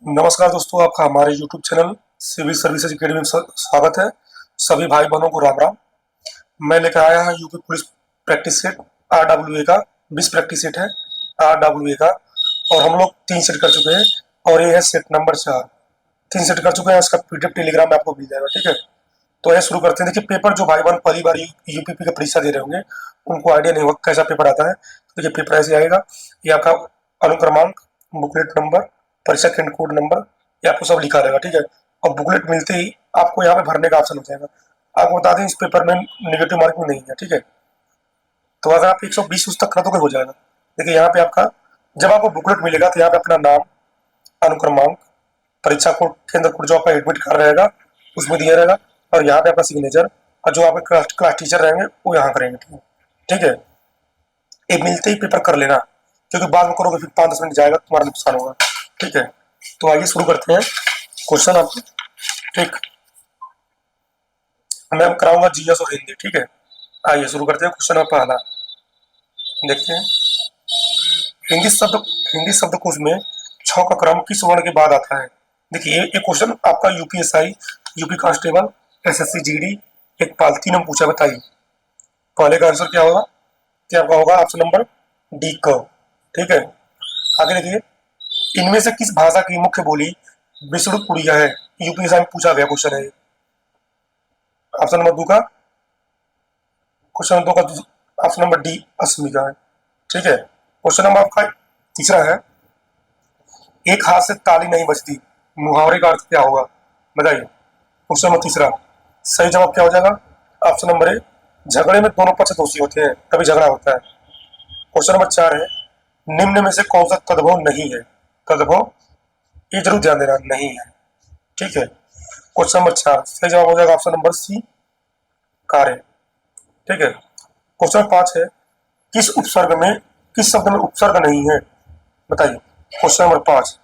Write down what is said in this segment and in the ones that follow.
नमस्कार दोस्तों, आपका हमारे YouTube channel civil services academy में स्वागत है। सभी भाई बहनों को राम राम। मैं लेकर आया हूँ UP police practice set RWA का 20 प्रैक्टिस सेट है RWA का। और हम लोग 3 सेट कर चुके हैं और ये है सेट नंबर 4। 3 सेट कर चुके हैं, इसका PDF टेलीग्राम में आपको मिल जाएगा। ठीक है, तो ये शुरू करते हैं। देखिए, पेपर जो भाई बहन पहली बार यूपीपी का परीक्षा दे रहे होंगे उनको आइडिया नहीं होगा कैसा पेपर आता है। तो देखिए, पेपर ऐसे आएगा। ये आपका अनुक्रमांक, बुकलेट नंबर, परीक्षा केंद्र कोड नंबर, ये आपको सब लिखा रहेगा। ठीक है, और बुकलेट मिलते ही आपको यहाँ पे भरने का ऑप्शन हो जाएगा। आपको बता दें, इस पेपर में नेगेटिव मार्किंग नहीं है। ठीक है, तो अगर आप 120 उस तक कर दोगे हो जाएगा। देखिए, यहाँ पे आपका जब आपको बुकलेट मिलेगा तो यहाँ पे अपना नाम, अनुक्रमांक, परीक्षा कोड, केंद्र कोड जो आपका एडमिट कार्ड रहेगा उसमें दिया रहेगा, और यहाँ पे आपका सिग्नेचर, और जो आपके क्लास टीचर रहेंगे वो यहाँ करेंगे। ठीक है, ये मिलते ही पेपर कर लेना, क्योंकि बाद में करोगे फिर 5-10 मिनट जाएगा, तुम्हारा नुकसान होगा। ठीक है, तो आइए शुरू करते हैं क्वेश्चन आपको। ठीक, मैं कराऊंगा जीएस और हिंदी। ठीक है, आइए शुरू करते हैं। क्वेश्चन नंबर पहला देखते हैं। हिंदी शब्दकोश में छ का क्रम किस वर्ण के बाद आता है? देखिए, ये क्वेश्चन आपका UPSI, UP constable, SSC GD, एक पाल तीनों में पूछा। बताइए पहले का आंसर क्या होगा? क्या आपका होगा ऑप्शन नंबर डी क। ठीक है, आगे देखिए, इनमें से किस भाषा की मुख्य बोली विष्णु उड़िया है? यूपीएसआई में पूछा गया क्वेश्चन है। ऑप्शन नंबर दो का क्वेश्चन नंबर दो का ऑप्शन नंबर डी असमी का है। ठीक है, क्वेश्चन नंबर आपका तीसरा है। एक हाथ से ताली नहीं बजती, मुहावरे का अर्थ क्या होगा? बताइए। क्वेश्चन नंबर तीसरा, सही जवाब क्या हो जाएगा? ऑप्शन नंबर ए, झगड़े में दोनों पक्ष दोषी होते हैं तभी झगड़ा होता है। क्वेश्चन नंबर 4 है, निम्न में से कौन सा तद्भव नहीं है? तद्भव, ये जरूर ध्यान देना, नहीं है। ठीक है, क्वेश्चन नंबर 4 सही जवाब हो जाएगा ऑप्शन नंबर सी, कार्य। ठीक है, क्वेश्चन नंबर 5 है, किस शब्द में उपसर्ग नहीं है? बताइए। क्वेश्चन नंबर 5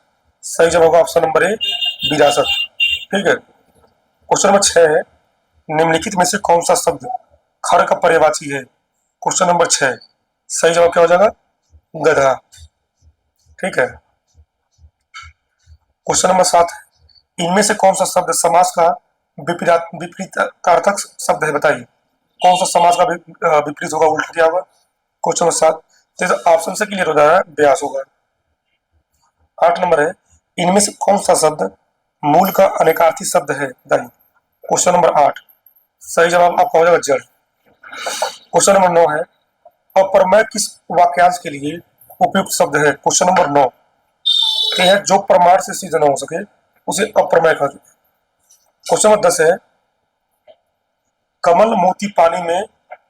सही जवाब होगा ऑप्शन नंबर ए, विरासत। ठीक है, क्वेश्चन नंबर 6 है, निम्नलिखित में से कौन सा शब्द खर का पर्यायवाची है? क्वेश्चन नंबर 6 सही जवाब क्या हो जाएगा? गधा। ठीक है, क्वेश्चन नंबर 7 है, इनमें से कौन सा शब्द समास का विपरीतार्थक शब्द है? बताइए कौन सा समास का विपरीत होगा, उल्टा क्या होगा? क्वेश्चन नंबर 7 तो ऑप्शन से क्लियर हो जाएगा, ब्यास होगा। 8 नंबर है, इनमें से कौन सा शब्द मूल का अनेकार्थी शब्द है? बताइए। क्वेश्चन नंबर 8 सही जवाब आपका हो जाएगा जड़। क्वेश्चन नंबर 9 है, अप्रमेय किस वाक्यांश के लिए उपयुक्त शब्द है? क्वेश्चन नंबर 9 है, जो प्रमाण से सिद्ध न हो सके उसे अप्रमेय कहते हैं। क्वेश्चन नंबर 10 है, कमल मोती पानी में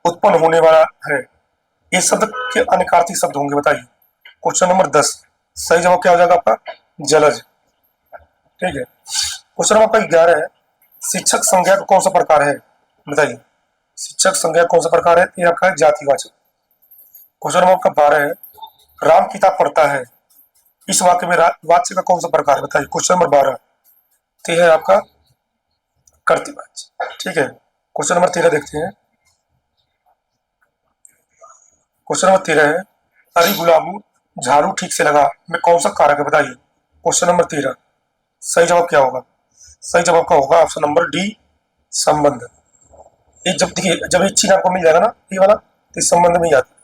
उत्पन्न होने वाला है, ये शब्द के अनेकार्थी शब्द होंगे। बताइए। क्वेश्चन नंबर 10 सही जवाब क्या हो जाएगा आपका? जलज। ठीक है, क्वेश्चन नंबर आपका 11 है, शिक्षक संज्ञा का कौन सा प्रकार है? बताइए। शिक्षक संज्ञा कौन सा प्रकार है? ये आपका जातिवाचक। क्वेश्चन नंबर आपका 12 है, राम किताब पढ़ता है, इस वाक्य में वाच्य का कौन सा प्रकार है? बताइए। क्वेश्चन नंबर 12 तो है आपका कर्तव्य। ठीक है, क्वेश्चन नंबर 13 देखते हैं। क्वेश्चन नंबर 13 है, अरे गुलाबू झाड़ू ठीक से लगा में कौन सा कारक है? बताइए। क्वेश्चन नंबर 13 सही जवाब क्या होगा? सही जवाब का होगा ऑप्शन नंबर डी, संबंध। ये जब देखिए, जब ये चीज आपको मिल जाएगा ना, ये वाला, तो इस संबंध में ही आता है।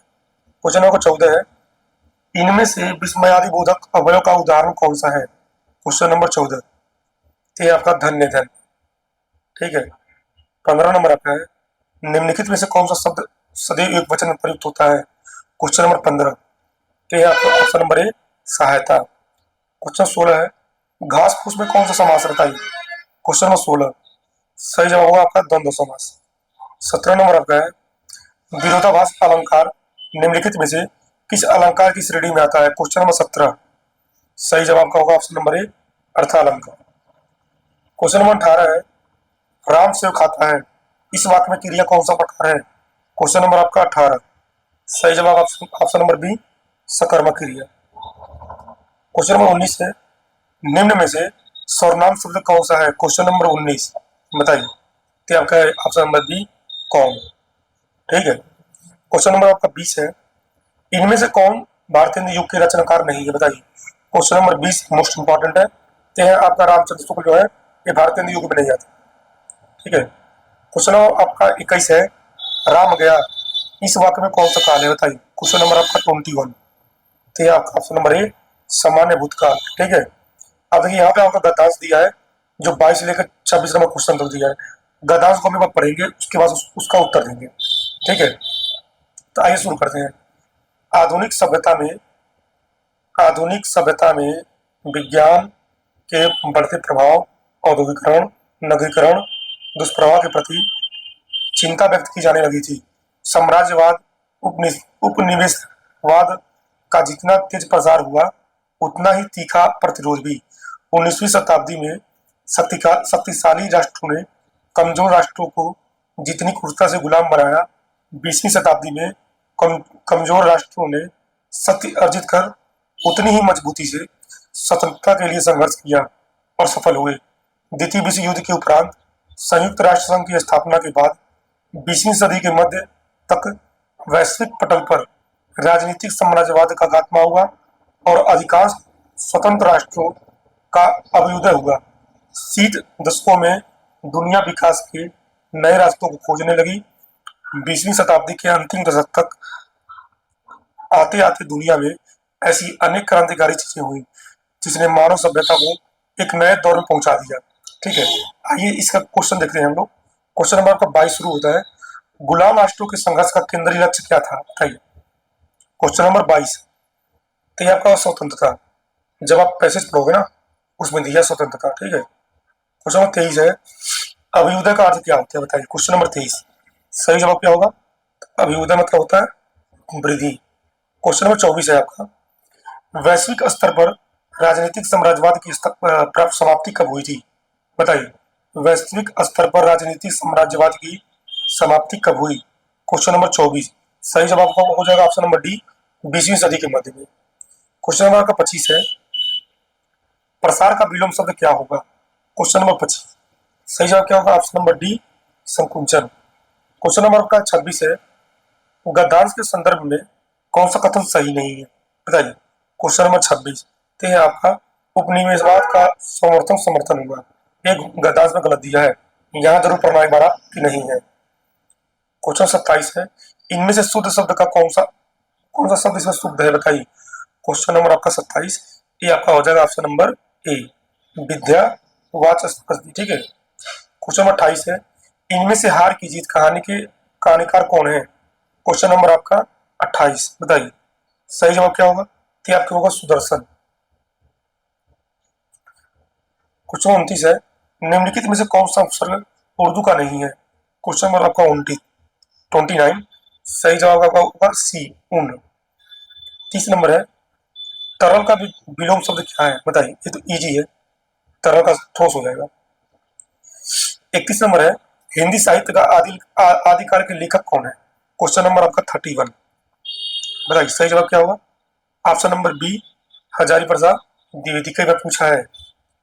क्वेश्चन नंबर 14 है, इनमें से विस्मयादि बोधक अवयव का उदाहरण कौन सा है? क्वेश्चन नंबर 14 तो ये आपका धन्य धन। ठीक है, 15 नंबर आपका है, निम्नलिखित में से कौन सा शब्द सदैव एक वचन में प्रयुक्त होता है? क्वेश्चन नंबर 15 तो ये आपका ऑप्शन नंबर ए, सहायता। क्वेश्चन 16 है, घास फूस में कौन सा समास रहता है? क्वेश्चन नंबर 16 सही जवाब होगा आपका द्वंद्व समास। 17 नंबर आपका है, विरोधाभास अलंकार निम्नलिखित में से किस अलंकार की श्रेणी में आता है? क्वेश्चन नंबर 17 सही जवाब का होगा ऑप्शन नंबर ए, अर्थालंकार। क्वेश्चन नंबर 18 है, राम सेव खाता है, इस वाक्य में क्रिया कौन सा प्रकार है? क्वेश्चन नंबर आपका 18 सही जवाब ऑप्शन नंबर बी, सकर्मक क्रिया। क्वेश्चन नंबर 19 है, निम्न में से सर्वनाम शब्द कौन सा है? क्वेश्चन नंबर 19 बताइए। तो आपका ऑप्शन नंबर बी, कौन। ठीक है, क्वेश्चन नंबर आपका 20 है, इनमें से कौन भारतीय युग के रचनाकार नहीं है? बताइए। क्वेश्चन नंबर 20 मोस्ट इंपॉर्टेंट है, ते हैं आपका रामचंद्र शुक्ल जो है ये भारतीय युग में नहीं आता। ठीक है, क्वेश्चन आपका 21 है, राम गया इस वाक्य में कौन सा काल है बताइए। क्वेश्चन नंबर आपका 21, तो ये आपका ऑप्शन नंबर ए सामान्य भूतकाल। ठीक है, अब देखिए यहाँ पे आपका गद्यांश दिया है जो 22 से लेकर 26 नंबर क्वेश्चन तक दिया है। गद्यांश को हम एक बार पढ़ेंगे, उसके बाद उसका उत्तर देंगे। ठीक है, तो आइए शुरू करते हैं। आधुनिक सभ्यता में आधुनिक सभ्यता में विज्ञान के बढ़ते प्रभाव, औद्योगिकरण, नगरीकरण, दुष्प्रभाव के प्रति चिंता व्यक्त की जाने लगी थी। साम्राज्यवाद, उपनिवेशवाद का जितना तेज प्रसार हुआ उतना ही तीखा प्रतिरोध भी। 19वीं शताब्दी में शक्तिशाली राष्ट्रों ने कमजोर राष्ट्रों को जितनी क्रूरता से गुलाम बनाया, 20वीं शताब्दी में कमजोर राष्ट्रों ने शक्ति अर्जित कर उतनी ही मजबूती से स्वतंत्रता के लिए संघर्ष किया और सफल हुए। द्वितीय विश्व युद्ध के उपरांत संयुक्त राष्ट्र संघ की स्थापना के बाद 20वीं सदी के मध्य तक वैश्विक पटल पर राजनीतिक साम्राज्यवाद का खात्मा हुआ और अधिकांश स्वतंत्र राष्ट्रों का अभ्युदय हुआ। शीत दशकों में दुनिया विकास के नए रास्तों को खोजने लगी। 20वीं शताब्दी के अंतिम दशक तक आते आते दुनिया में ऐसी अनेक क्रांतिकारी चीजें हुई जिसने मानव सभ्यता को एक नए दौर में पहुंचा दिया। ठीक है, आइए इसका क्वेश्चन देखते हैं हम लोग। क्वेश्चन नंबर आपका 22 शुरू होता है, गुलाम राष्ट्रों के संघर्ष का केंद्रीय लक्ष्य क्या था बताइए। क्वेश्चन नंबर 22, तो ये आपका स्वतंत्रता। जब आप पैसेज पढ़ोगे ना उसमें दिया स्वतंत्रता। ठीक है, क्वेश्चन नंबर 23 है, अभ्युदय का अर्थ क्या होता है बताइए। क्वेश्चन नंबर 23, सही जवाब क्या होगा? अभ्युदय मतलब होता है वृद्धि। क्वेश्चन नंबर 24 है आपका, वैश्विक स्तर पर राजनीतिक साम्राज्यवाद की समाप्ति कब हुई थी बताइए। वैश्विक स्तर पर राजनीतिक साम्राज्यवाद की समाप्ति कब हुई? क्वेश्चन नंबर 24, सही जवाब हो जाएगा ऑप्शन नंबर डी, 20वीं सदी के मध्य में। क्वेश्चन नंबर आपका 25 है, प्रसार का विलोम शब्द क्या होगा? क्वेश्चन नंबर 25, सही जवाब क्या होगा? ऑप्शन नंबर डी, संकुचन। क्वेश्चन नंबर आपका 26 है, गद्यांश के संदर्भ में कौन सा कथन सही नहीं है बताइए। क्वेश्चन नंबर 26, तो है आपका उपनिवेशवाद का समर्थन हुआ। एक गद्यांश में गलत दिया है, यहाँ जरूर पढ़ना एक बार कि नहीं है। क्वेश्चन 27 है, इनमें से शुद्ध शब्द का कौन सा शब्द इसमें शुद्ध है बताइए। क्वेश्चन नंबर आपका 27, ये आपका हो जाएगा ऑप्शन नंबर ए, विद्या वाचस्पति। ठीक है, क्वेश्चन नंबर 28 है, इनमें से हार की जीत कहानी के कहानीकार कौन है? क्वेश्चन नंबर आपका 28 बताइए, सही जवाब क्या होगा? तो आपका होगा सुदर्शन। क्वेश्चन 29 है, निम्नलिखित में से कौन सा उपसर्ग उर्दू का नहीं है? क्वेश्चन नंबर आपका 29, सही जवाब आपका होगा सी, ऊन। 30 नंबर है, तरल का विलोम शब्द क्या है बताइए। ये तो इजी है, तरल का ठोस हो जाएगा। 31 नंबर है, हिंदी साहित्य का आदिकाल के लेखक कौन है? क्वेश्चन नंबर आपका 31 बताइए, सही जवाब क्या होगा? Option number B, Hazari Prasad Dwivedi. कई बार पूछा है,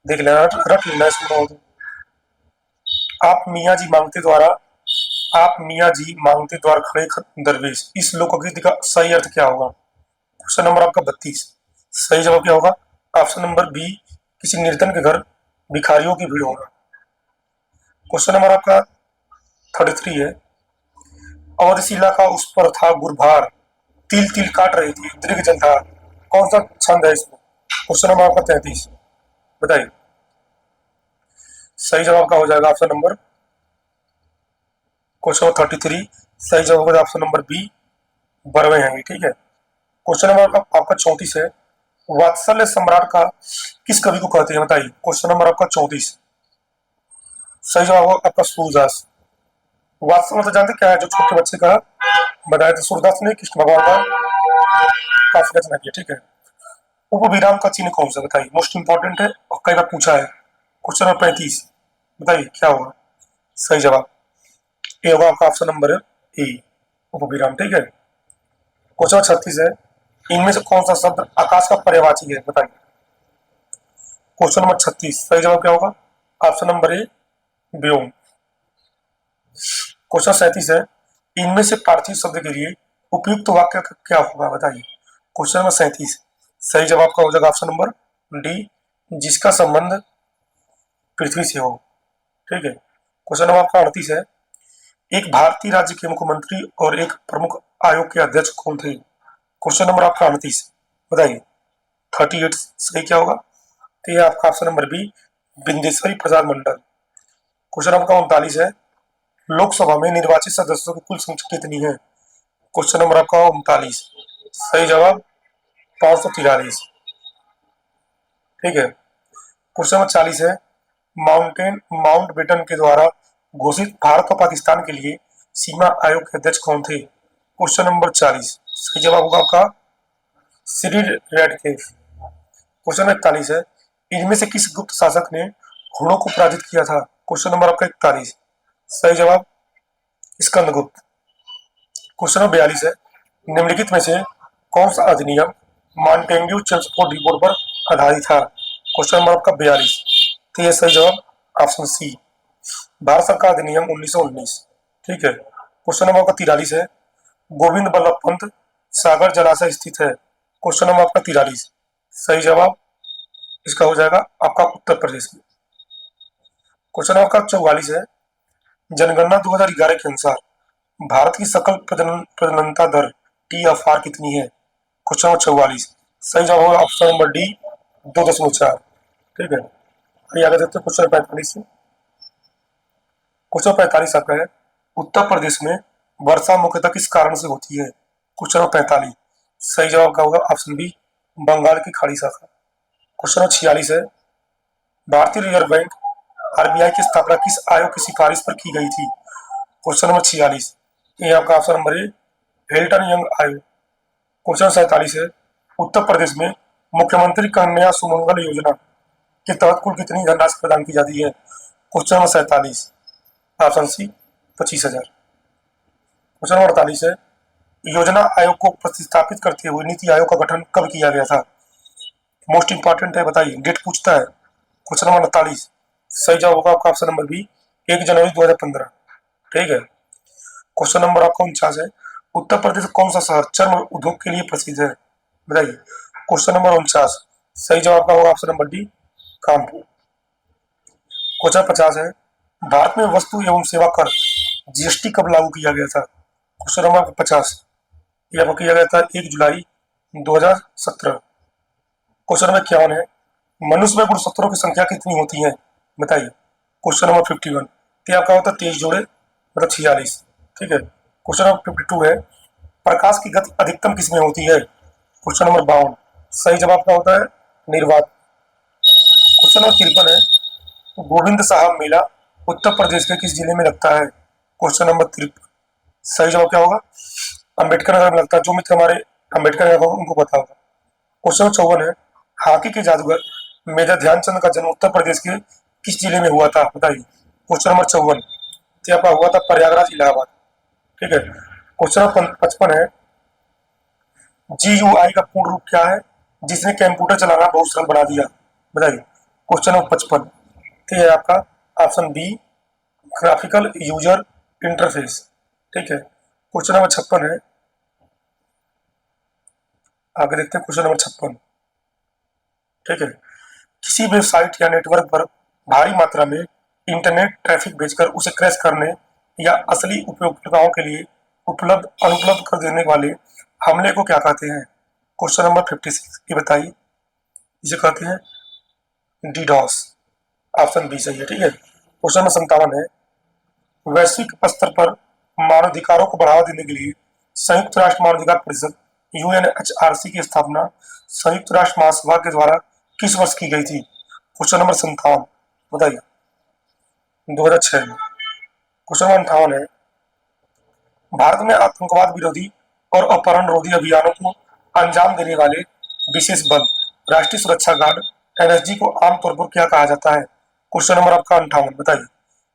देख लेना, रट लेना इसको। आप मियाँ जी मांगते द्वार खड़े दरवेश, इस लोकगीत का सही अर्थ क्या होगा? क्वेश्चन नंबर आपका 32, सही जवाब क्या होगा? ऑप्शन नंबर बी, किसी निर्धन के घर भिखारियों की भीड़ होगा। क्वेश्चन नंबर आपका 33 है, अवधशिला का उस पर था गुरभार, तिल तिल काट रही थी दीर्घ जलधार, कौन सा छंद है इसमें? क्वेश्चन नंबर आपका 33 बताइए, सही जवाब का हो जाएगा ऑप्शन नंबर, क्वेश्चन नंबर 33 सही जवाब होगा ऑप्शन नंबर बी, बरवे हैं। ठीक है, क्वेश्चन नंबर आपका 34 है, वात्सल्य सम्राट का किस कवि को कहते हैं बताइए। क्वेश्चन नंबर आपका 34, सही जवाब होगा आपका सूरदास। वात्सल्य मतलब जानते क्या है? जो छोटे बच्चे का बताया था, सूरदास ने कृष्ण भगवान का काफी रचना किया। ठीक है, उपविराम का चिन्ह कौन सा बताइए, मोस्ट इंपॉर्टेंट है और कई बार पूछा है। क्वेश्चन नंबर 35 बताइए क्या होगा? सही जवाब ये होगा आपका ऑप्शन नंबर ए, उपविराम। ठीक है, क्वेश्चन नंबर 36 है, इनमें से कौन सा शब्द आकाश का पर्यायवाची है बताइए। क्वेश्चन नंबर 36 सही जवाब क्या होगा? ऑप्शन नंबर ए, व्योम। क्वेश्चन 37 है, इनमें से पार्थिव शब्द के लिए उपयुक्त वाक्य क्या होगा बताइए। क्वेश्चन नंबर 37 सही जवाब का हो जाएगा ऑप्शन नंबर डी, जिसका संबंध पृथ्वी से हो। ठीक है। क्वेश्चन नंबर आपका 38 है। एक भारतीय राज्य के मुख्यमंत्री और एक प्रमुख आयोग के अध्यक्ष कौन थे? क्वेश्चन नंबर आपका 38, बताइए। 38 सही क्या होगा? तो ये आपका option number B, Bindeshwari Prasad Mandal. Question आपका 39 है। लोकसभा में निर्वाचित सदस्यों की कुल संख्या कितनी है? क्वेश्चन नंबर आपका 39, सही जवाब 543। ठीक है। क्वेश्चन नंबर 40 है। माउंट बेटन के द्वारा घोषित भारत और पाकिस्तान के लिए सीमा आयोग के अध्यक्ष कौन थे? क्वेश्चन नंबर 40, सही जवाब होगा आपका श्री रेडक्लिफ। क्वेश्चन नंबर 41 है। इनमें से किस गुप्त शासक ने हुणों को पराजित किया था? क्वेश्चन नंबर आपका 41, सही जवाब स्कंदगुप्त। क्वेश्चन नंबर 42 है। निम्नलिखित में से कौन सा अधिनियम मॉन्टेग्यू चेम्सफोर्ड रिपोर्ट पर आधारित था? क्वेश्चन नंबर आपका 42, तो यह सही जवाब ऑप्शन सी, भारत सरकार अधिनियम 1919। ठीक है। क्वेश्चन नंबर आपका 43 है। गोविंद बल्लभ पंत सागर जलाशय स्थित है? क्वेश्चन नंबर आपका 43, सही जवाब इसका हो जाएगा आपका उत्तर प्रदेश में। क्वेश्चन नंबर आपका 44 है। जनगणना 2011 के अनुसार भारत की सकल प्रजननता दर TFR कितनी है? क्वेश्चन नंबर 44, सही जवाब होगा ऑप्शन नंबर डी, 2.4। ठीक है। आइए आगे देखते हैं क्वेश्चन 45 से। क्वेश्चन 45 आपका है। उत्तर प्रदेश में वर्षा मुख्यतः किस कारण से होती है? क्वेश्चन नंबर 45, सही जवाब का होगा ऑप्शन बी, बंगाल की खाड़ी शाखा। क्वेश्चन नंबर 46 है। भारतीय रिजर्व बैंक RBI की स्थापना किस आयोग की सिफारिश पर की गई थी? क्वेश्चन नंबर 46, ये आपका ऑप्शन नंबर ए, हिल्टन यंग आयोग। क्वेश्चन 47 है। उत्तर प्रदेश में मुख्यमंत्री कन्या सुमंगल योजना के तहत कुल कितनी धनराशि प्रदान की जाती है? Question number 47, option C 25,000। Question number 48 है। योजना आयोग को प्रतिस्थापित करते हुए नीति आयोग का गठन कब किया गया था? मोस्ट इंपॉर्टेंट है, बताइए, डेट पूछता है। क्वेश्चन नंबर 48, सही जवाब होगा आपका ऑप्शन नंबर बी, 1 जनवरी 2015। ठीक है। क्वेश्चन नंबर आपका 49 है। उत्तर प्रदेश का कौन सा शहर चर्म उद्योग के लिए प्रसिद्ध है? बताइए। क्वेश्चन नंबर 49, सही जवाब का होगा option number D, Kanpur. Question 50 है। भारत में वस्तु एवं सेवा कर GST कब लागू किया गया था? क्वेश्चन नंबर 50, यह आपको किया गया था 1 जुलाई 2017। क्वेश्चन नंबर 51 है। मनुष्य में गुणसूत्रों की संख्या कितनी होती है? बताइए। क्वेश्चन नंबर 51, तो आपका होता है 23 जोड़े, मतलब 46। ठीक है। क्वेश्चन नंबर 52 है। प्रकाश की गति अधिकतम किसमें होती है? क्वेश्चन नंबर 52, सही जवाब का होता है निर्वात। क्वेश्चन नंबर 53 है। गोविंद साहब मेला उत्तर प्रदेश के किस जिले में लगता है? क्वेश्चन नंबर 53, सही जवाब क्या होगा? अम्बेडकर नगर में लगता है। जो मित्र हमारे अम्बेडकर नगर होगा उनको पता होगा। क्वेश्चन नंबर 54 है। हॉकी के जादूगर मेजर ध्यानचंद का जन्म उत्तर प्रदेश के किस जिले में हुआ था? बताइए। क्वेश्चन नंबर 54, तो आपका हुआ था प्रयागराज, इलाहाबाद। ठीक है। क्वेश्चन नंबर 55 है। GUI का पूर्ण रूप क्या है जिसने कंप्यूटर चलाना बहुत सरल बना दिया? बताइए। क्वेश्चन नंबर 55, तो है आपका option B, graphical user interface. ठीक है। क्वेश्चन नंबर 56 है। आगे देखते हैं क्वेश्चन नंबर 56। ठीक है। किसी वेबसाइट या नेटवर्क पर भारी मात्रा में इंटरनेट ट्रैफिक भेजकर उसे क्रैश करने या असली उपयोगकर्ताओं के लिए अनुपलब्ध कर देने वाले हमले को क्या कहते हैं? क्वेश्चन नंबर 56, ये बताइए। इसे कहते हैं DDoS। ऑप्शन बी सही है। ठीक है। क्वेश्चन नंबर 57 है। वैश्विक स्तर पर मानवाधिकारों को बढ़ावा देने के लिए संयुक्त राष्ट्र मानवाधिकार परिषद UNHRC की स्थापना संयुक्त राष्ट्र महासभा के द्वारा किस वर्ष की गई थी? क्वेश्चन नंबर 57, बताइए। 2006 में। क्वेश्चन नंबर 58 है। भारत में आतंकवाद विरोधी और अपहरण रोधी अभियानों को अंजाम देने वाले विशेष बल राष्ट्रीय सुरक्षा गार्ड NSG को आमतौर पर क्या कहा जाता है? क्वेश्चन नंबर आपका 58, बताइए।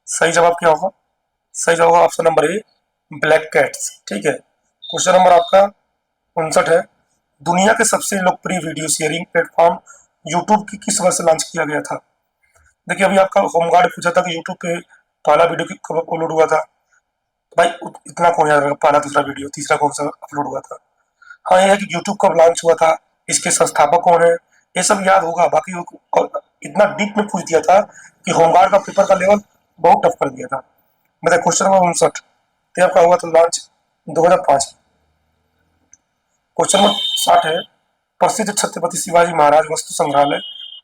सही जवाब क्या होगा? सही जवाब ऑप्शन नंबर ए, ब्लैक कैट्स। ठीक है। क्वेश्चन नंबर आपका 59 है। दुनिया के सबसे लोकप्रिय वीडियो शेयरिंग प्लेटफॉर्म यूट्यूब की किस वर्ष लॉन्च किया गया था? देखिए, अभी आपका होमगार्ड पूछा था कि यूट्यूब पे पहला वीडियो कब अपलोड हुआ था। भाई इतना कौन याद रखा, पहला दूसरा वीडियो तीसरा कौन सा अपलोड हुआ था? हाँ, ये है कि यूट्यूब कब लॉन्च हुआ था, इसके संस्थापक कौन है, ये सब याद होगा, बाकी इतना डीप में पूछ दिया था कि होमगार्ड का पेपर का लेवल बहुत टफ कर दिया था। मतलब क्वेश्चन नंबर 59, तो आपका हुआ था लॉन्च 2005। क्वेश्चन नंबर 60 है, प्रसिद्ध छत्रपति शिवाजी महाराज वस्तु संग्रहालय,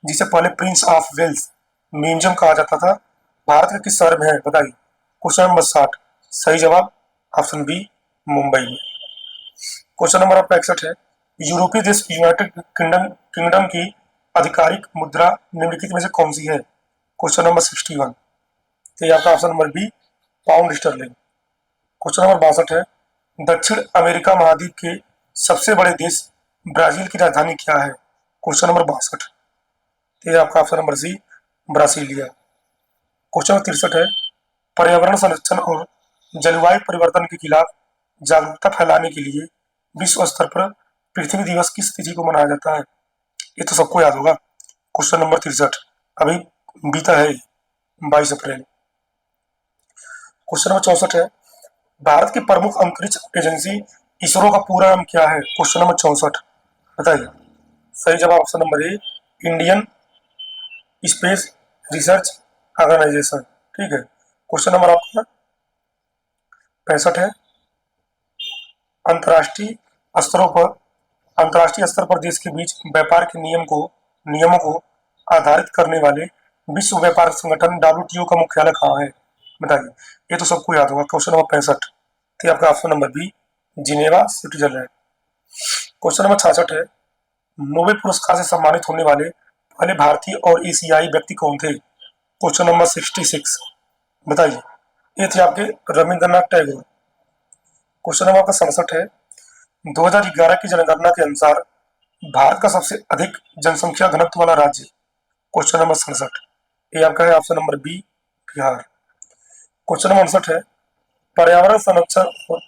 जिसे पहले प्रिंस ऑफ वेल्स म्यूजियम कहा जाता था, भारत के किस शहर में है, बताइए। क्वेश्चन नंबर 60, सही जवाब ऑप्शन बी, मुंबई में। क्वेश्चन नंबर आपका 61 है, यूरोपीय देश यूनाइटेड किंगडम की आधिकारिक मुद्रा निम्नलिखित में से कौन सी है। क्वेश्चन नंबर 61, तो ये आपका option number B, pound sterling. Question number 62 है, दक्षिण अमेरिका महाद्वीप के सबसे बड़े देश ब्राजील की राजधानी क्या है। क्वेश्चन नंबर 62, तो ये आपका option number C, Brasilia. Question number 63 है, पर्यावरण संरक्षण और जलवायु परिवर्तन के खिलाफ जागरूकता फैलाने के लिए विश्व स्तर पर पृथ्वी दिवस किस तिथि को मनाया जाता है। ये तो सबको याद होगा। क्वेश्चन नंबर 63 अभी बीता है 22 अप्रैल। क्वेश्चन नंबर 64 है, भारत की प्रमुख अंतरिक्ष एजेंसी इसरो का पूरा नाम क्या है। क्वेश्चन नंबर 64, बताइए। सही जवाब option number A, Indian Space Research Organisation. ठीक है। क्वेश्चन नंबर आपका 65 है, अंतर्राष्ट्रीय स्तरों पर अंतर्राष्ट्रीय स्तर पर देश के बीच व्यापार के नियमों को आधारित करने वाले विश्व व्यापार संगठन WTO का मुख्यालय कहाँ है, बताइए। ये तो सबको याद होगा। क्वेश्चन नंबर 65, तो आपका option number B, Geneva, Switzerland. Question number 66 है, नोबेल पुरस्कार से सम्मानित होने वाले पहले भारतीय और एशियाई व्यक्ति कौन थे। क्वेश्चन नंबर 66, बताइए। ये थे आपके रविंद्रनाथ टैगोर। क्वेश्चन नंबर आपका 67 है, 2011 की जनगणना के अनुसार भारत का सबसे अधिक जनसंख्या घनत्व वाला राज्य। क्वेश्चन नंबर 67, ये आपका है option number B, Bihar. Question number 68 है, पर्यावरण संरक्षण और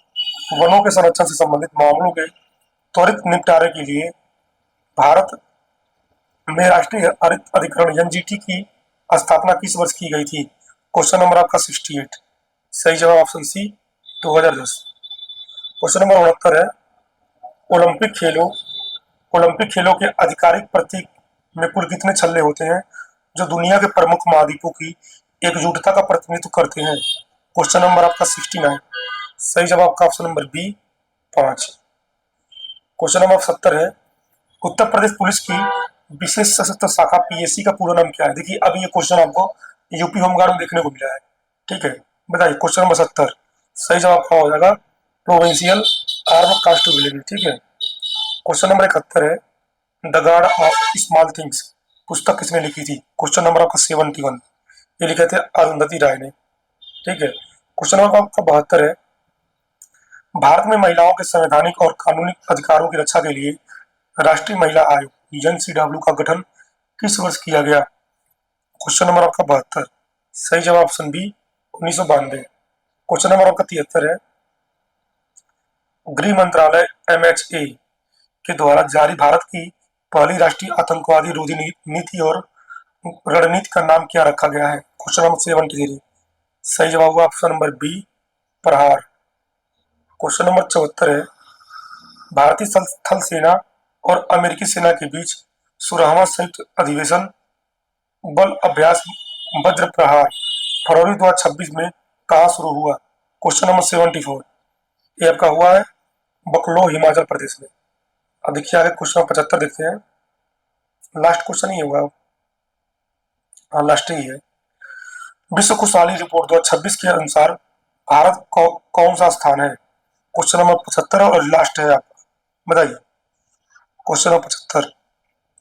वनों के संरक्षण से संबंधित मामलों के त्वरित निपटारे के लिए भारत में राष्ट्रीय हरित अधिकरण NGT की स्थापना किस वर्ष की गई थी। क्वेश्चन नंबर आपका 68, सही जवाब ऑप्शन सी, 2010। क्वेश्चन नंबर 69 है, ओलंपिक खेलों ओलंपिक खेलों के आधिकारिक प्रतीक में कुल कितने छल्ले होते हैं जो दुनिया के प्रमुख महाद्वीपों की एकजुटता का प्रतिनिधित्व करते हैं। क्वेश्चन नंबर आपका 69, सही जवाब आपका option number B, 5। Question number 70 है, उत्तर प्रदेश पुलिस की विशेष सशस्त्र शाखा PSC का पूरा नाम क्या है। देखिए अभी ये क्वेश्चन आपको यूपी होमगार्ड में देखने को मिला है। ठीक है, बताइए। क्वेश्चन नंबर 70, सही जवाब क्या हो जाएगा, प्रोविंशियल आर्म कांस्टेबलरी। ठीक है। क्वेश्चन नंबर 71 है, the guard of small things पुस्तक किसने लिखी थी। क्वेश्चन नंबर आपका 71, ये लिखे थे अरुंधति राय ने। ठीक है। क्वेश्चन नंबर आपका 72 है, भारत में महिलाओं के संवैधानिक और कानूनी अधिकारों की रक्षा के लिए राष्ट्रीय महिला आयोग NCW का गठन किस वर्ष किया गया। क्वेश्चन नंबर आपका 72, सही जवाब ऑप्शन बी, 1992। क्वेश्चन नंबर आपका 73 है, गृह मंत्रालय MHA के द्वारा जारी भारत की पहली राष्ट्रीय आतंकवादी रोधी नीति और रणनीति का नाम क्या रखा गया है। क्वेश्चन नंबर 73, सही जवाब होगा ऑप्शन नंबर बी, प्रहार। क्वेश्चन नंबर 74 है, भारतीय थल सेना और अमेरिकी सेना के बीच 16वां संयुक्त अधिवेशन बल अभ्यास वज्र प्रहार फरवरी 2026 में कहाँ शुरू हुआ। क्वेश्चन नंबर 74, ये आपका हुआ है बकलो, हिमाचल प्रदेश में। अब देखिए आगे क्वेश्चन नंबर 75 देखते हैं, लास्ट क्वेश्चन ही होगा। हाँ, लास्ट ही है। विश्व खुशहाली रिपोर्ट 2026 के अनुसार भारत कौन सा स्थान है। क्वेश्चन नंबर 75 और लास्ट है आपका, बताइए। क्वेश्चन नंबर 75,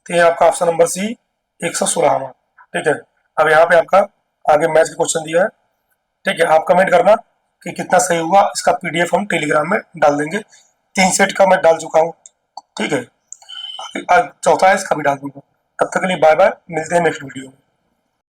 तो ये आपका ऑप्शन नंबर सी, 116वां। ठीक है। अब यहाँ पे आपका आगे मैथ का क्वेश्चन दिया है। ठीक है, आप कमेंट करना कि कितना सही हुआ। इसका PDF हम टेलीग्राम में डाल देंगे। 3 सेट का मैं डाल चुका हूँ। ठीक है, चौथा है इसका भी डाल दूंगा। तब तक के लिए बाय बाय, मिलते हैं नेक्स्ट वीडियो में।